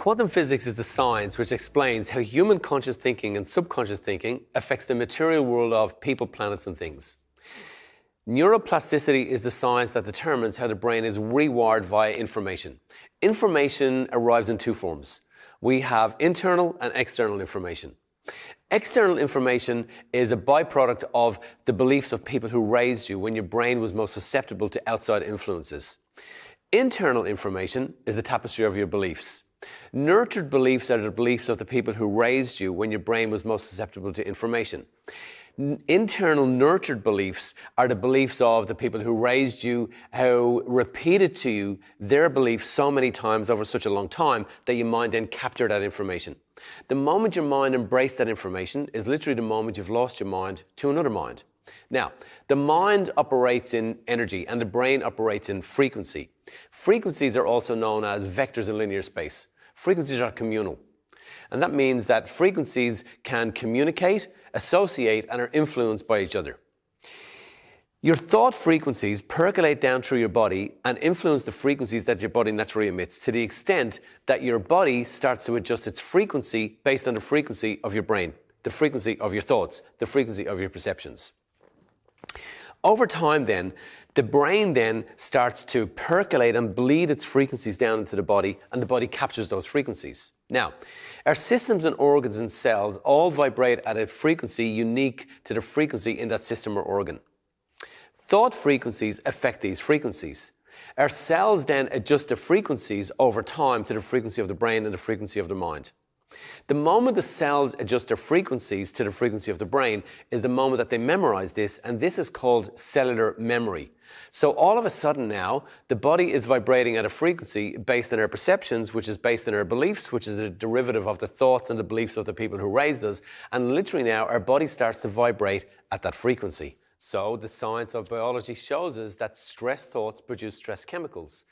Quantum physics is the science which explains how human conscious thinking and subconscious thinking affects the material world of people, planets, and things. Neuroplasticity is the science that determines how the brain is rewired via information. Information arrives in two forms. We have internal and external information. External information is a byproduct of the beliefs of people who raised you when your brain was most susceptible to outside influences. Internal information is the tapestry of your beliefs. Nurtured beliefs are the beliefs of the people who raised you when your brain was most susceptible to information. Internal nurtured beliefs are the beliefs of the people who raised you, who repeated to you their beliefs so many times over such a long time that your mind then captured that information. The moment your mind embraced that information is literally the moment you've lost your mind to another mind. Now, the mind operates in energy and the brain operates in frequency. Frequencies are also known as vectors in linear space. Frequencies are communal. And that means that frequencies can communicate, associate, and are influenced by each other. Your thought frequencies percolate down through your body and influence the frequencies that your body naturally emits to the extent that your body starts to adjust its frequency based on the frequency of your brain, the frequency of your thoughts, the frequency of your perceptions. Over time then, the brain then starts to percolate and bleed its frequencies down into the body, and the body captures those frequencies. Now, our systems and organs and cells all vibrate at a frequency unique to the frequency in that system or organ. Thought frequencies affect these frequencies. Our cells then adjust the frequencies over time to the frequency of the brain and the frequency of the mind. The moment the cells adjust their frequencies to the frequency of the brain is the moment that they memorize this, and this is called cellular memory. So all of a sudden now, the body is vibrating at a frequency based on our perceptions, which is based on our beliefs, which is a derivative of the thoughts and the beliefs of the people who raised us, and literally now our body starts to vibrate at that frequency. So the science of biology shows us that stress thoughts produce stress chemicals.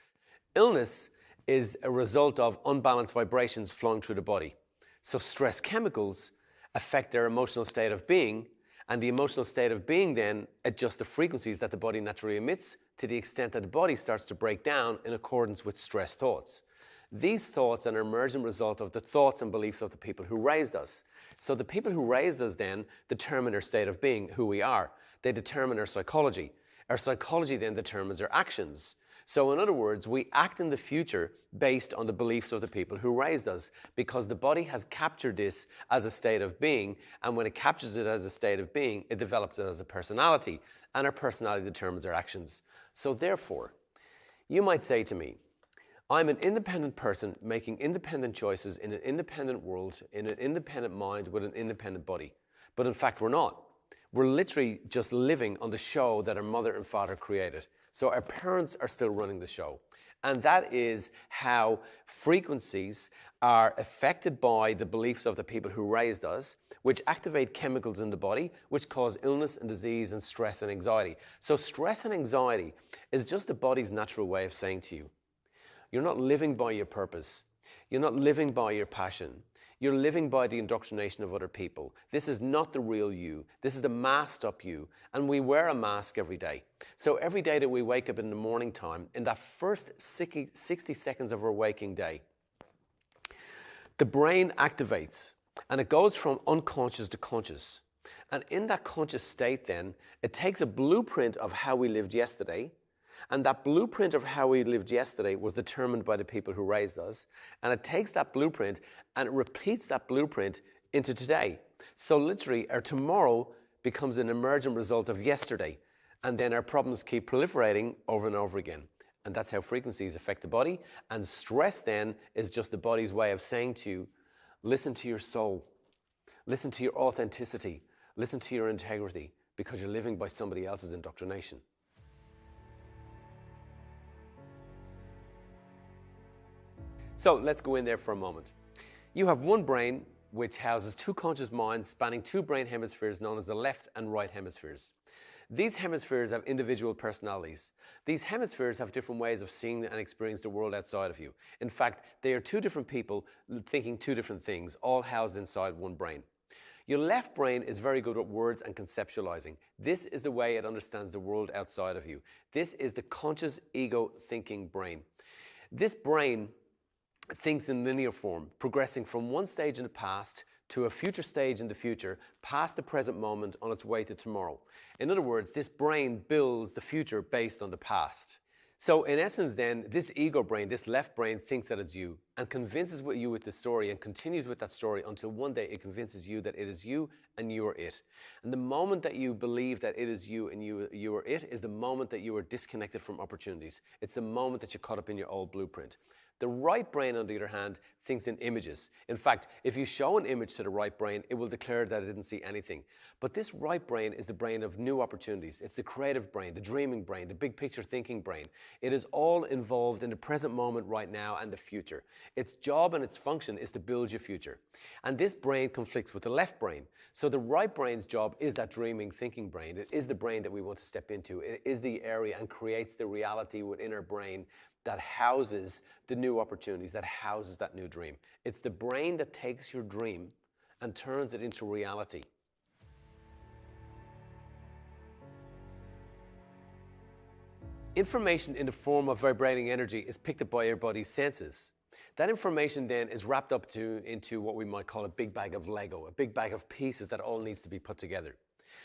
Illness is a result of unbalanced vibrations flowing through the body. So stress chemicals affect their emotional state of being, and the emotional state of being then adjusts the frequencies that the body naturally emits to the extent that the body starts to break down in accordance with stress thoughts. These thoughts are an emergent result of the thoughts and beliefs of the people who raised us. So the people who raised us then determine our state of being, who we are. They determine our psychology. Our psychology then determines our actions. So in other words, we act in the future based on the beliefs of the people who raised us, because the body has captured this as a state of being, and when it captures it as a state of being, it develops it as a personality, and our personality determines our actions. So therefore, you might say to me, I'm an independent person making independent choices in an independent world, in an independent mind with an independent body. But in fact, we're not. We're literally just living on the show that our mother and father created. So our parents are still running the show. And that is how frequencies are affected by the beliefs of the people who raised us, which activate chemicals in the body, which cause illness and disease and stress and anxiety. So stress and anxiety is just the body's natural way of saying to you, you're not living by your purpose. You're not living by your passion. You're living by the indoctrination of other people. This is not the real you. This is the masked up you. And we wear a mask every day. So every day that we wake up in the morning time, in that first 60 seconds of our waking day, the brain activates and it goes from unconscious to conscious. And in that conscious state then, it takes a blueprint of how we lived yesterday. And that blueprint of how we lived yesterday was determined by the people who raised us. And it takes that blueprint and it repeats that blueprint into today. So literally, our tomorrow becomes an emergent result of yesterday. And then our problems keep proliferating over and over again. And that's how frequencies affect the body. And stress then is just the body's way of saying to you, listen to your soul. Listen to your authenticity. Listen to your integrity, because you're living by somebody else's indoctrination. So let's go in there for a moment. You have one brain which houses two conscious minds spanning two brain hemispheres known as the left and right hemispheres. These hemispheres have individual personalities. These hemispheres have different ways of seeing and experiencing the world outside of you. In fact, they are two different people thinking two different things, all housed inside one brain. Your left brain is very good at words and conceptualizing. This is the way it understands the world outside of you. This is the conscious ego thinking brain. This brain thinks in linear form, progressing from one stage in the past to a future stage in the future, past the present moment on its way to tomorrow. In other words, this brain builds the future based on the past. So in essence then, this ego brain, this left brain thinks that it's you and convinces you with the story and continues with that story until one day it convinces you that it is you and you are it. And the moment that you believe that it is you and you are it is the moment that you are disconnected from opportunities. It's the moment that you're caught up in your old blueprint. The right brain, on the other hand, thinks in images. In fact, if you show an image to the right brain, it will declare that it didn't see anything. But this right brain is the brain of new opportunities. It's the creative brain, the dreaming brain, the big picture thinking brain. It is all involved in the present moment right now and the future. Its job and its function is to build your future. And this brain conflicts with the left brain. So the right brain's job is that dreaming thinking brain. It is the brain that we want to step into. It is the area and creates the reality within our brain that houses the new opportunities, that houses that new dream. It's the brain that takes your dream and turns it into reality. Information in the form of vibrating energy is picked up by your body's senses. That information then is wrapped up into what we might call a big bag of Lego, a big bag of pieces that all needs to be put together.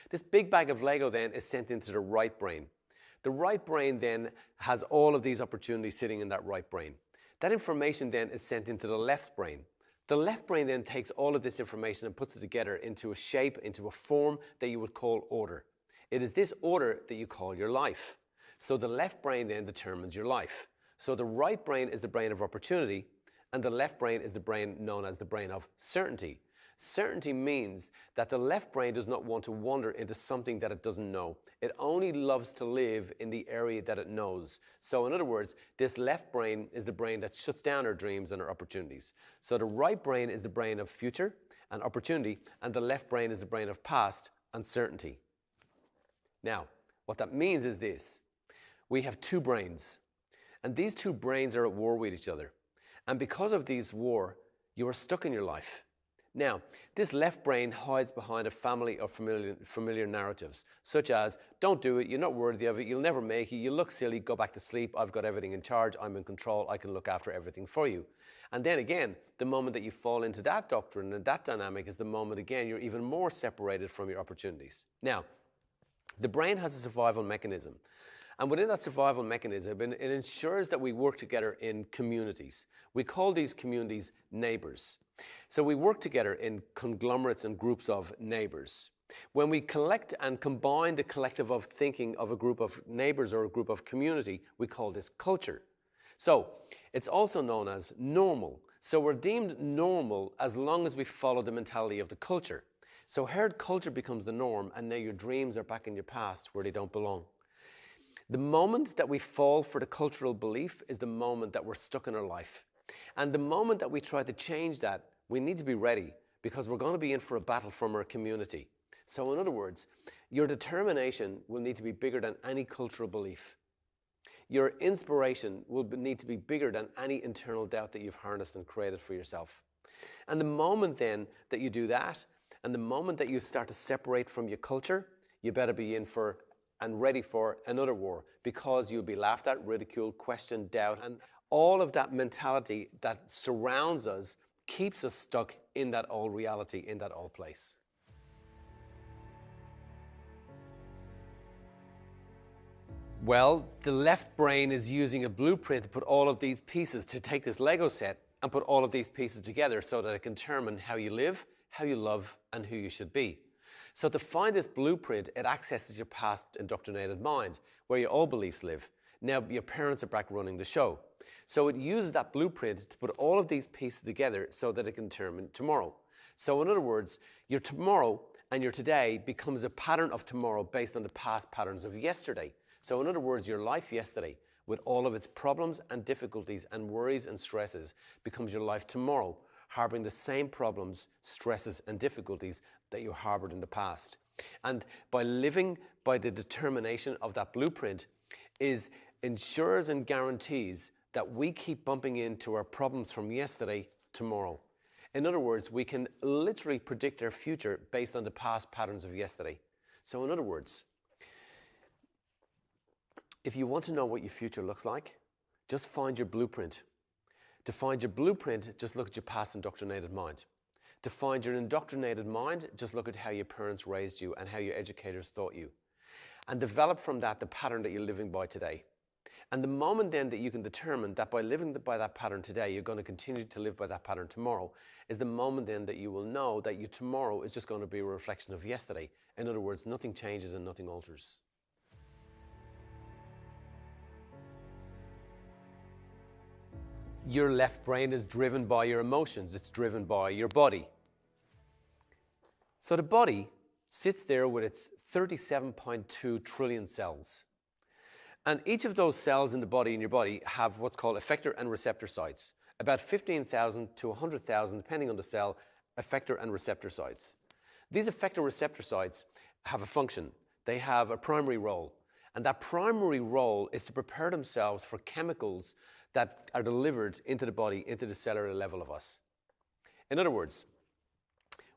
This big bag of Lego then is sent into the right brain. The right brain then has all of these opportunities sitting in that right brain. That information then is sent into the left brain. The left brain then takes all of this information and puts it together into a shape, into a form that you would call order. It is this order that you call your life. So the left brain then determines your life. So the right brain is the brain of opportunity, and the left brain is the brain known as the brain of certainty. Certainty means that the left brain does not want to wander into something that it doesn't know. It only loves to live in the area that it knows. So in other words, this left brain is the brain that shuts down our dreams and our opportunities. So the right brain is the brain of future and opportunity, and the left brain is the brain of past and certainty. Now, what that means is this. We have two brains, and these two brains are at war with each other. And because of this war, you are stuck in your life. Now, this left brain hides behind a family of familiar narratives, such as, don't do it, you're not worthy of it, you'll never make it, you look silly, go back to sleep, I've got everything in charge, I'm in control, I can look after everything for you. And then again, the moment that you fall into that doctrine and that dynamic is the moment again you're even more separated from your opportunities. Now, the brain has a survival mechanism. And within that survival mechanism, it ensures that we work together in communities. We call these communities neighbors. So we work together in conglomerates and groups of neighbors. When we collect and combine the collective of thinking of a group of neighbors or a group of community, we call this culture. So it's also known as normal. So we're deemed normal as long as we follow the mentality of the culture. So herd culture becomes the norm, and now your dreams are back in your past where they don't belong. The moment that we fall for the cultural belief is the moment that we're stuck in our life. And the moment that we try to change that, we need to be ready because we're going to be in for a battle from our community. So in other words, your determination will need to be bigger than any cultural belief. Your inspiration will need to be bigger than any internal doubt that you've harnessed and created for yourself. And the moment then that you do that, and the moment that you start to separate from your culture, you better be in for and ready for another war, because you'll be laughed at, ridiculed, questioned, doubt, and all of that mentality that surrounds us keeps us stuck in that old reality, in that old place. Well, the left brain is using a blueprint to put all of these pieces, to take this Lego set and put all of these pieces together so that it can determine how you live, how you love, and who you should be. So to find this blueprint, it accesses your past indoctrinated mind, where your old beliefs live. Now your parents are back running the show. So it uses that blueprint to put all of these pieces together so that it can determine tomorrow. So in other words, your tomorrow and your today becomes a pattern of tomorrow based on the past patterns of yesterday. So in other words, your life yesterday, with all of its problems and difficulties and worries and stresses, becomes your life tomorrow, harboring the same problems, stresses, and difficulties that you harbored in the past. And by living by the determination of that blueprint ensures and guarantees that we keep bumping into our problems from yesterday tomorrow. In other words, we can literally predict our future based on the past patterns of yesterday. So in other words, if you want to know what your future looks like, just find your blueprint. To find your blueprint, just look at your past indoctrinated mind. To find your indoctrinated mind, just look at how your parents raised you and how your educators taught you. And develop from that the pattern that you're living by today. And the moment then that you can determine that by living by that pattern today, you're going to continue to live by that pattern tomorrow, is the moment then that you will know that your tomorrow is just going to be a reflection of yesterday. In other words, nothing changes and nothing alters. Your left brain is driven by your emotions. It's driven by your body. So the body sits there with its 37.2 trillion cells. And each of those cells in the body, in your body, have what's called effector and receptor sites. About 15,000 to 100,000, depending on the cell, effector and receptor sites. These effector receptor sites have a function. They have a primary role. And that primary role is to prepare themselves for chemicals that are delivered into the body, into the cellular level of us. In other words,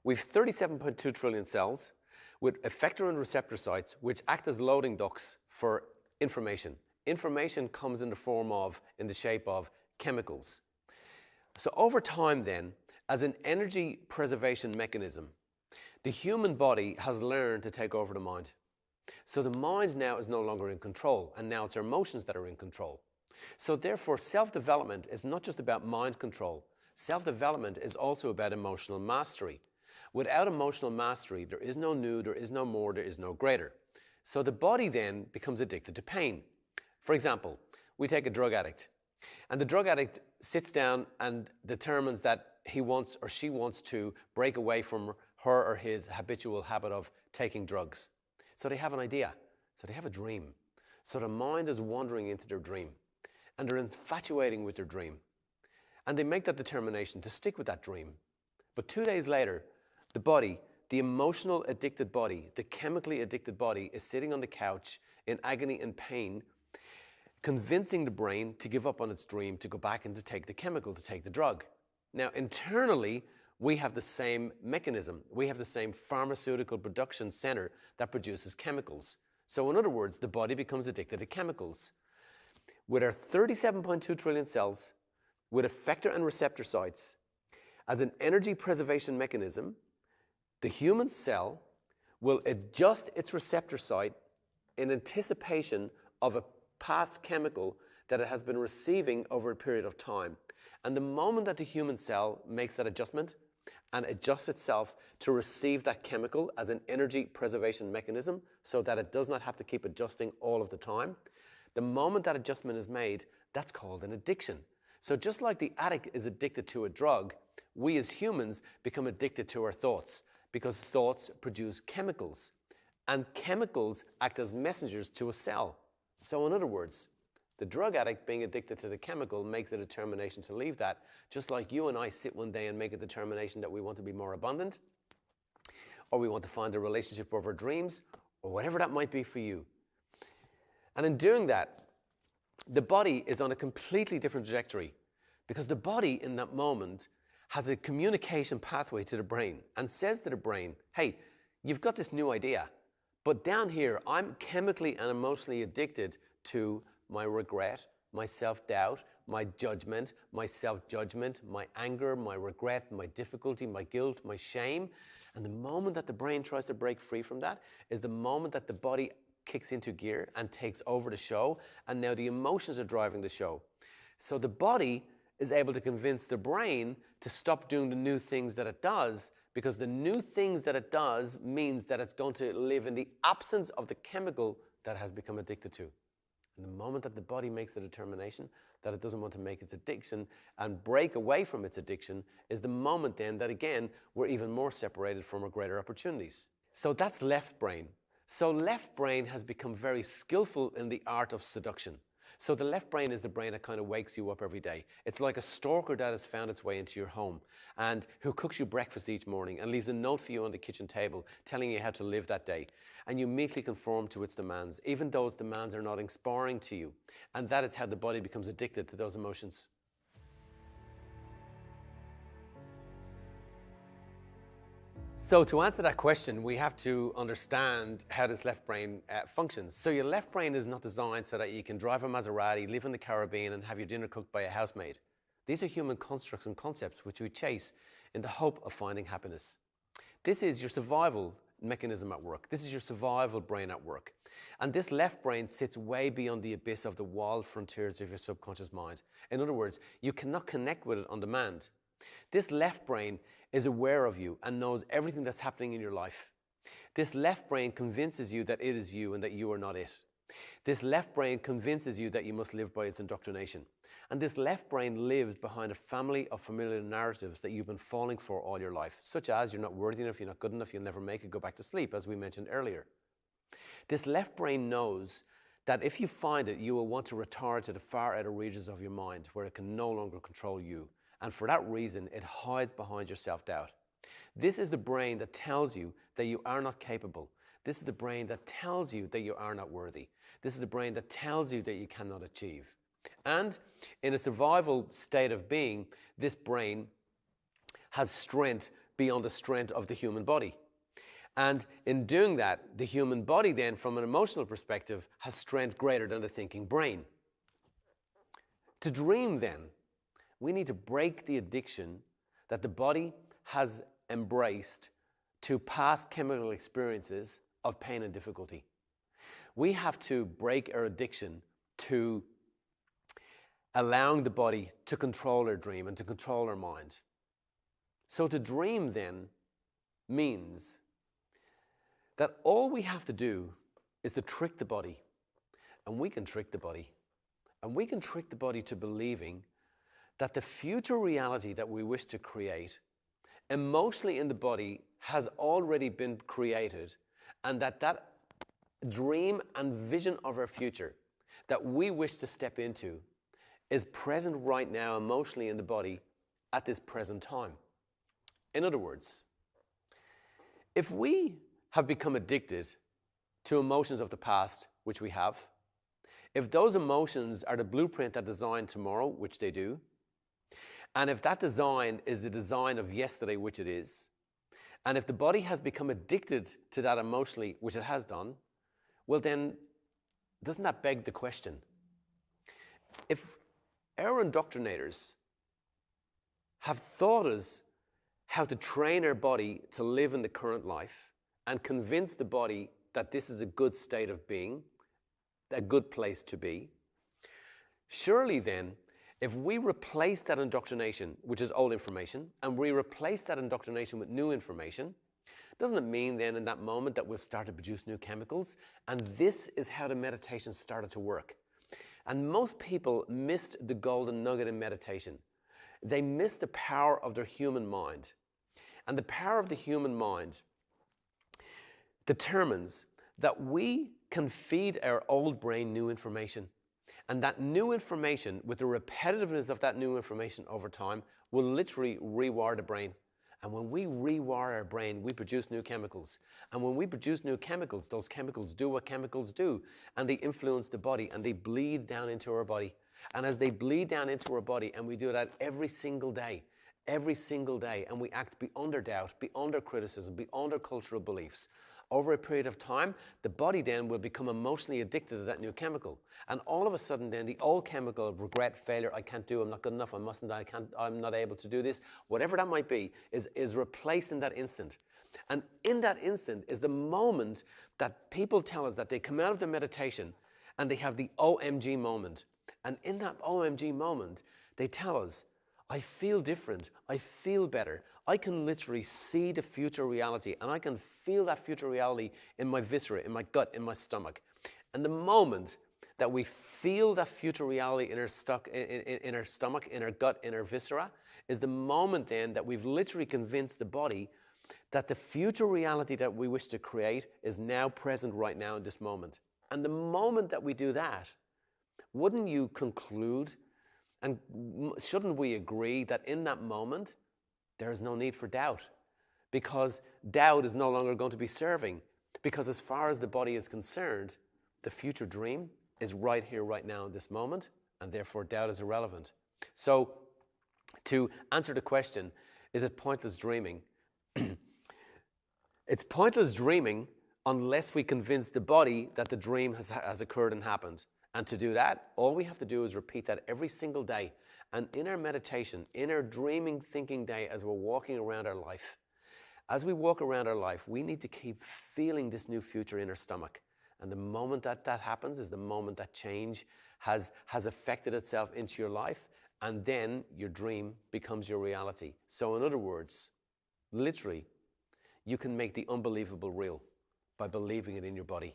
we've 37.2 trillion cells with effector and receptor sites which act as loading ducts for information. Information comes in the shape of chemicals. So over time then, as an energy preservation mechanism, the human body has learned to take over the mind. So the mind now is no longer in control, and now it's our emotions that are in control. So therefore, self-development is not just about mind control. Self-development is also about emotional mastery. Without emotional mastery, there is no new, there is no more, there is no greater. So the body then becomes addicted to pain. For example, we take a drug addict, and the drug addict sits down and determines that he wants or she wants to break away from her or his habitual habit of taking drugs. So they have an idea, so they have a dream. So the mind is wandering into their dream, and they're infatuating with their dream. And they make that determination to stick with that dream. But 2 days later, the body, the emotional addicted body, the chemically addicted body is sitting on the couch in agony and pain, convincing the brain to give up on its dream, to go back and to take the chemical, to take the drug. Now, internally, we have the same mechanism. We have the same pharmaceutical production center that produces chemicals. So in other words, the body becomes addicted to chemicals. With our 37.2 trillion cells, with effector and receptor sites, as an energy preservation mechanism, the human cell will adjust its receptor site in anticipation of a past chemical that it has been receiving over a period of time. And the moment that the human cell makes that adjustment and adjusts itself to receive that chemical as an energy preservation mechanism so that it does not have to keep adjusting all of the time, the moment that adjustment is made, that's called an addiction. So just like the addict is addicted to a drug, we as humans become addicted to our thoughts because thoughts produce chemicals, and chemicals act as messengers to a cell. So in other words, the drug addict being addicted to the chemical makes a determination to leave that, just like you and I sit one day and make a determination that we want to be more abundant, or we want to find a relationship of our dreams, or whatever that might be for you. And in doing that, the body is on a completely different trajectory, because the body in that moment has a communication pathway to the brain and says to the brain, hey, you've got this new idea, but down here, I'm chemically and emotionally addicted to my regret, my self-doubt, my judgment, my self-judgment, my anger, my regret, my difficulty, my guilt, my shame. And the moment that the brain tries to break free from that is the moment that the body kicks into gear and takes over the show, and now the emotions are driving the show. So the body is able to convince the brain to stop doing the new things that it does, because the new things that it does means that it's going to live in the absence of the chemical that it has become addicted to. And the moment that the body makes the determination that it doesn't want to make its addiction and break away from its addiction is the moment then that, again, we're even more separated from our greater opportunities. So that's left brain. So left brain has become very skillful in the art of seduction. So the left brain is the brain that kind of wakes you up every day. It's like a stalker that has found its way into your home and who cooks you breakfast each morning and leaves a note for you on the kitchen table telling you how to live that day. And you meekly conform to its demands, even though its demands are not inspiring to you. And that is how the body becomes addicted to those emotions. So to answer that question, we have to understand how this left brain functions. So your left brain is not designed so that you can drive a Maserati, live in the Caribbean, and have your dinner cooked by a housemaid. These are human constructs and concepts which we chase in the hope of finding happiness. This is your survival mechanism at work. This is your survival brain at work. And this left brain sits way beyond the abyss of the walled frontiers of your subconscious mind. In other words, you cannot connect with it on demand. This left brain is aware of you and knows everything that's happening in your life. This left brain convinces you that it is you and that you are not it. This left brain convinces you that you must live by its indoctrination. And this left brain lives behind a family of familiar narratives that you've been falling for all your life, such as you're not worthy enough, you're not good enough, you'll never make it, go back to sleep, as we mentioned earlier. This left brain knows that if you find it, you will want to retire to the far outer regions of your mind where it can no longer control you. And for that reason, it hides behind your self-doubt. This is the brain that tells you that you are not capable. This is the brain that tells you that you are not worthy. This is the brain that tells you that you cannot achieve. And in a survival state of being, this brain has strength beyond the strength of the human body. And in doing that, the human body then, from an emotional perspective, has strength greater than the thinking brain. To dream then, we need to break the addiction that the body has embraced to past chemical experiences of pain and difficulty. We have to break our addiction to allowing the body to control our dream and to control our mind. So to dream then means that all we have to do is to trick the body. And we can trick the body. And we can trick the body to believing that the future reality that we wish to create emotionally in the body has already been created, and that dream and vision of our future that we wish to step into is present right now emotionally in the body at this present time. In other words, if we have become addicted to emotions of the past, which we have, if those emotions are the blueprint that design tomorrow, which they do, and if that design is the design of yesterday, which it is, and if the body has become addicted to that emotionally, which it has done, well then, doesn't that beg the question? If our indoctrinators have taught us how to train our body to live in the current life and convince the body that this is a good state of being, a good place to be, surely then, if we replace that indoctrination, which is old information, and we replace that indoctrination with new information, doesn't it mean then in that moment that we'll start to produce new chemicals? And this is how the meditation started to work. And most people missed the golden nugget in meditation. They missed the power of their human mind. And the power of the human mind determines that we can feed our old brain new information. And that new information, with the repetitiveness of that new information over time, will literally rewire the brain. And when we rewire our brain, we produce new chemicals. And when we produce new chemicals, those chemicals do what chemicals do. And they influence the body, and they bleed down into our body. And as they bleed down into our body, and we do that every single day, and we act beyond our doubt, beyond our criticism, beyond our cultural beliefs, over a period of time, the body then will become emotionally addicted to that new chemical. And all of a sudden then the old chemical of regret, failure, I can't do, I'm not good enough, I mustn't, I'm not able to do this, whatever that might be, is replaced in that instant. And in that instant is the moment that people tell us that they come out of the meditation and they have the OMG moment. And in that OMG moment, they tell us, I feel different, I feel better. I can literally see the future reality, and I can feel that future reality in my viscera, in my gut, in my stomach. And the moment that we feel that future reality in our stomach, in our gut, in our viscera, is the moment then that we've literally convinced the body that the future reality that we wish to create is now present right now in this moment. And the moment that we do that, wouldn't you conclude, and shouldn't we agree that in that moment, there is no need for doubt? Because doubt is no longer going to be serving. Because as far as the body is concerned, the future dream is right here, right now in this moment, and therefore doubt is irrelevant. So to answer the question, is it pointless dreaming? It's pointless dreaming unless we convince the body that the dream has occurred and happened. And to do that, all we have to do is repeat that every single day. And in our meditation, in our dreaming, thinking day, as we're walking around our life, as we walk around our life, we need to keep feeling this new future in our stomach. And the moment that that happens is the moment that change has affected itself into your life, and then your dream becomes your reality. So in other words, literally, you can make the unbelievable real by believing it in your body.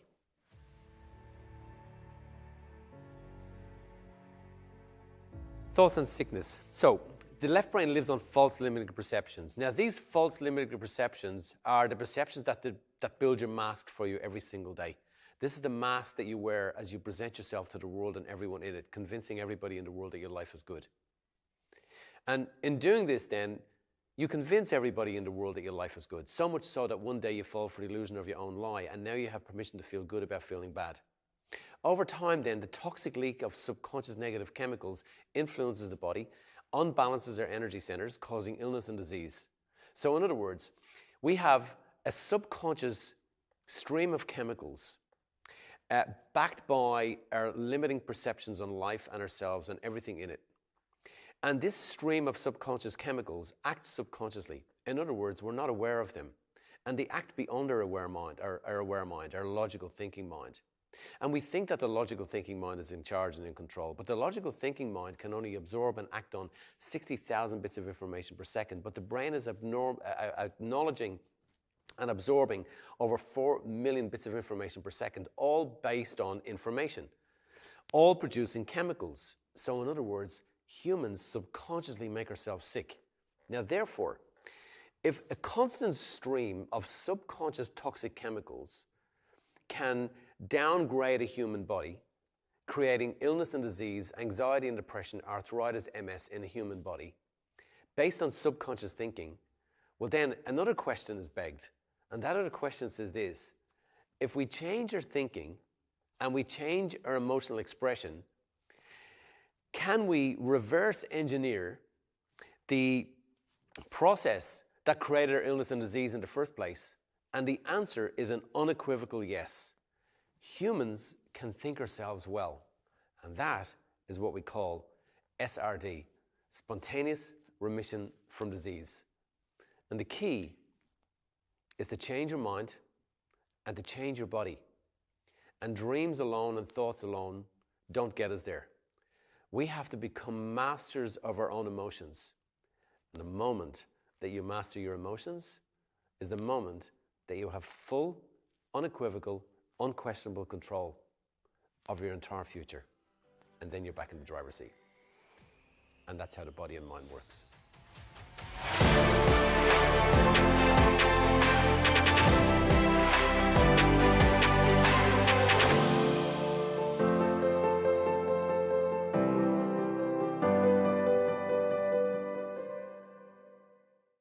Thoughts and sickness. So the left brain lives on false limiting perceptions. Now, these false limiting perceptions are the perceptions that build your mask for you every single day. This is the mask that you wear as you present yourself to the world and everyone in it, convincing everybody in the world that your life is good. And in doing this, then, you convince everybody in the world that your life is good, so much so that one day you fall for the illusion of your own lie, and now you have permission to feel good about feeling bad. Over time, then, the toxic leak of subconscious negative chemicals influences the body, unbalances our energy centers, causing illness and disease. So in other words, we have a subconscious stream of chemicals backed by our limiting perceptions on life and ourselves and everything in it. And this stream of subconscious chemicals acts subconsciously. In other words, we're not aware of them. And they act beyond our aware mind, our logical thinking mind. And we think that the logical thinking mind is in charge and in control, but the logical thinking mind can only absorb and act on 60,000 bits of information per second, but the brain is acknowledging and absorbing over 4 million bits of information per second, all based on information, all producing chemicals. So in other words, humans subconsciously make ourselves sick. Now, therefore, if a constant stream of subconscious toxic chemicals can downgrade a human body, creating illness and disease, anxiety and depression, arthritis, MS in a human body, based on subconscious thinking, well then another question is begged. And that other question says this: if we change our thinking and we change our emotional expression, can we reverse engineer the process that created our illness and disease in the first place? And the answer is an unequivocal yes. Humans can think ourselves well. And that is what we call SRD, spontaneous remission from disease. And the key is to change your mind and to change your body. And dreams alone and thoughts alone don't get us there. We have to become masters of our own emotions. And the moment that you master your emotions is the moment that you have full, unequivocal, unquestionable control of your entire future. And then you're back in the driver's seat. And that's how the body and mind works.